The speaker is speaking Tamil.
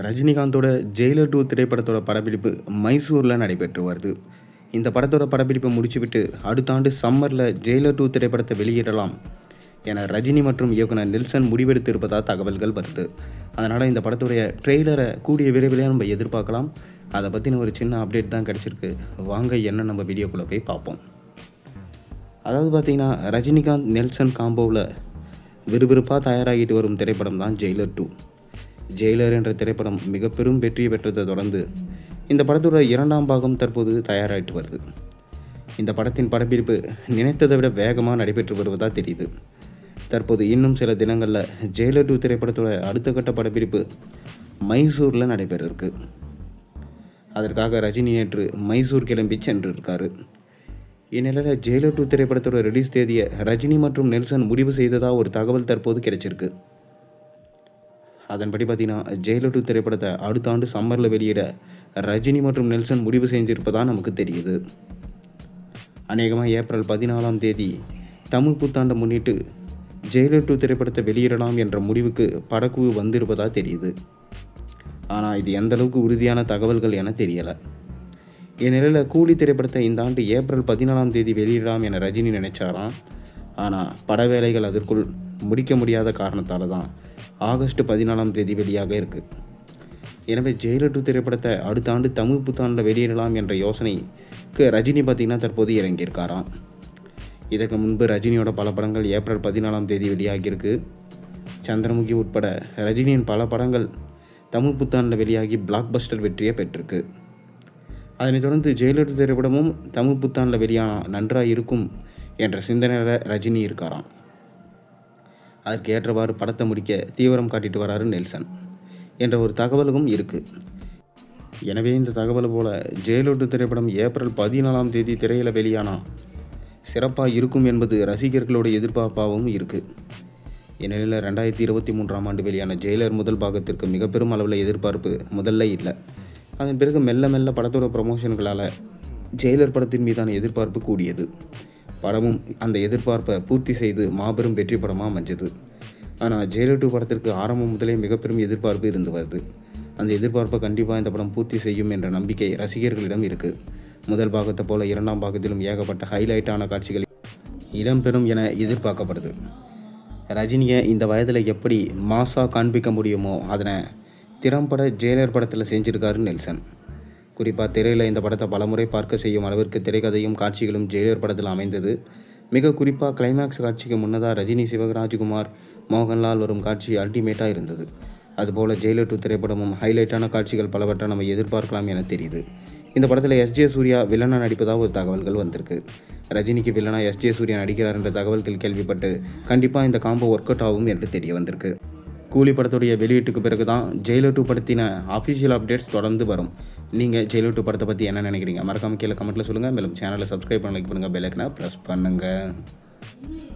ரஜினிகாந்தோட ஜெயிலர் 2 திரைப்படத்தோட படப்பிடிப்பு மைசூரில் நடைபெற்று வருது. இந்த படத்தோட படப்பிடிப்பை முடிச்சுவிட்டு அடுத்த ஆண்டு சம்மரில் ஜெயிலர் 2 திரைப்படத்தை வெளியிடலாம் என ரஜினி மற்றும் இயக்குனர் நெல்சன் முடிவெடுத்து இருப்பதாக தகவல்கள் வருது. அதனால் இந்த படத்துடைய ட்ரெய்லரை கூடிய விரைவிலே நம்ம எதிர்பார்க்கலாம். அதை பற்றின ஒரு சின்ன அப்டேட் தான் கிடச்சிருக்கு. வாங்க என்ன நம்ம வீடியோக்குள்ளே போய் பார்ப்போம். அதாவது பார்த்திங்கன்னா, ரஜினிகாந்த் நெல்சன் காம்போவில் விறுவிறுப்பாக தயாராகிட்டு வரும் திரைப்படம் தான் ஜெயிலர் 2. ஜெயிலர் என்ற திரைப்படம் மிக பெரும் வெற்றியை பெற்றதை தொடர்ந்து இந்த படத்தோட 2ஆம் பாகம் தற்போது தயாராகிட்டு வருது. இந்த படத்தின் படப்பிடிப்பு நினைத்ததை விட வேகமாக நடைபெற்று வருவதாக தெரியுது. தற்போது இன்னும் சில தினங்களில் ஜெயிலர் 2 திரைப்படத்தோட அடுத்த கட்ட படப்பிடிப்பு மைசூரில் நடைபெற இருக்கு. அதற்காக ரஜினி நேற்று மைசூர் கிளம்பி சென்று இருக்காரு. இந்நிலையில் ஜெயிலர் 2 திரைப்படத்தோட ரிலீஸ் தேதியை ரஜினி மற்றும் நெல்சன் முடிவு செய்ததாக ஒரு தகவல் தற்போது கிடைச்சிருக்கு. அதன்படி பார்த்தீங்கன்னா, ஜெயிலர் 2 திரைப்படத்தை அடுத்த ஆண்டு சம்மரில் வெளியிட ரஜினி மற்றும் நெல்சன் முடிவு செஞ்சிருப்பதாக நமக்கு தெரியுது. அநேகமாக ஏப்ரல் 14ஆம் தேதி தமிழ் புத்தாண்டை முன்னிட்டு ஜெயிலர் 2 திரைப்படத்தை வெளியிடலாம் என்ற முடிவுக்கு படக்குழு வந்திருப்பதாக தெரியுது. ஆனால் இது எந்த அளவுக்கு உறுதியான தகவல்கள் என தெரியலை. இந்நிலையில் கூலி திரைப்படத்தை இந்த ஆண்டு ஏப்ரல் 14ஆம் தேதி வெளியிடலாம் என ரஜினி நினைச்சாராம். ஆனால் பட வேலைகள் அதற்குள் முடிக்க முடியாத காரணத்தால் தான் ஆகஸ்ட் 14ஆம் தேதி வெளியாக இருக்குது. எனவே ஜெயிலர் 2 திரைப்படத்தை அடுத்த ஆண்டு தமிழ் புத்தாண்டில் வெளியிடலாம் என்ற யோசனைக்கு ரஜினி பார்த்திங்கன்னா தற்போது இறங்கியிருக்காராம். இதற்கு முன்பு ரஜினியோட பல படங்கள் ஏப்ரல் 14ஆம் தேதி வெளியாகியிருக்கு. சந்திரமுகி உட்பட ரஜினியின் பல படங்கள் தமிழ் புத்தாண்டில் வெளியாகி பிளாக் பஸ்டர் வெற்றியை பெற்றிருக்கு. அதனைத் தொடர்ந்து ஜெயிலர் 2 திரைப்படமும் தமிழ் புத்தாண்டில் வெளியானால் நன்றாக இருக்கும் என்ற சிந்தனையில் ரஜினி இருக்காராம். அதற்கு ஏற்றவாறு படத்தை முடிக்க தீவிரம் காட்டிட்டு வராரு நெல்சன் என்ற ஒரு தகவலும் இருக்குது. எனவே இந்த தகவல் போல் ஜெயிலர் 2 திரைப்படம் ஏப்ரல் 14ஆம் தேதி திரையில் வெளியானால் சிறப்பாக இருக்கும் என்பது ரசிகர்களோட எதிர்பார்ப்பாகவும் இருக்குது. இந்நிலையில் 2023ஆம் ஆண்டு வெளியான ஜெயிலர் முதல் பாகத்திற்கு மிக பெரும் அளவில் எதிர்பார்ப்பு முதல்ல இல்லை. அதன் பிறகு மெல்ல மெல்ல படத்தோட ப்ரமோஷன்களால் ஜெயிலர் படத்தின் மீதான எதிர்பார்ப்பு கூடியது. படமும் அந்த எதிர்பார்ப்பை பூர்த்தி செய்து மாபெரும் வெற்றி படமாக அமைஞ்சது. ஆனால் ஜெயிலர் 2 படத்திற்கு ஆரம்பம் முதலே மிக பெரும் எதிர்பார்ப்பு இருந்து வருது. அந்த எதிர்பார்ப்பை கண்டிப்பாக இந்த படம் பூர்த்தி செய்யும் என்ற நம்பிக்கை ரசிகர்களிடம் இருக்குது. முதல் பாகத்தை போல 2ஆம் பாகத்திலும் ஏகப்பட்ட ஹைலைட்டான காட்சிகள் இடம்பெறும் என எதிர்பார்க்கப்படுது. ரஜினியை இந்த வயதில் எப்படி மாஸாக காண்பிக்க முடியுமோ அதனை திறம்பட ஜெயிலர் படத்தில் செஞ்சுருக்காரு நெல்சன். குறிப்பாக திரையில் இந்த படத்தை பலமுறை பார்க்க செய்யும் அளவிற்கு திரைக்கதையும் காட்சிகளும் ஜெயிலர் படத்தில் அமைந்தது. மிக குறிப்பாக கிளைமேக்ஸ் காட்சிக்கு முன்னதாக ரஜினி, சிவராஜ்குமார், மோகன்லால் வரும் காட்சி அல்டிமேட்டாக இருந்தது. அதுபோல் ஜெயிலர் 2 திரைப்படமும் ஹைலைட்டான காட்சிகள் பலவற்றை நம்ம எதிர்பார்க்கலாம் என தெரியுது. இந்த படத்தில் எஸ்.ஜே. சூர்யா வில்லனா நடிப்பதாக ஒரு தகவல்கள் வந்திருக்கு. ரஜினிக்கு வில்லனா எஸ்.ஜே. சூர்யா நடிக்கிறார் என்ற தகவல்கள் கேள்விப்பட்டு கண்டிப்பாக இந்த காம்போ ஒர்க் அவுட் ஆகும் என்று தெரிய வந்திருக்கு. கூலி படத்துடைய வெளியீட்டுக்கு பிறகு தான் ஜெயிலர் 2 படத்தின அஃபிஷியல் அப்டேட்ஸ் தொடர்ந்து வரும். நீங்கள் ஜெயிலர் 2 படத்தை பற்றி என்ன நினைக்கிறீங்க? மறக்காமல் கீழே கமெண்ட்டில் சொல்லுங்கள். மேலும் சேனலை சப்ஸ்கிரைப் பண்ண, லைக் பண்ணுங்கள், பெல் ஐக்கனை ப்ரெஸ் பண்ணுங்கள்.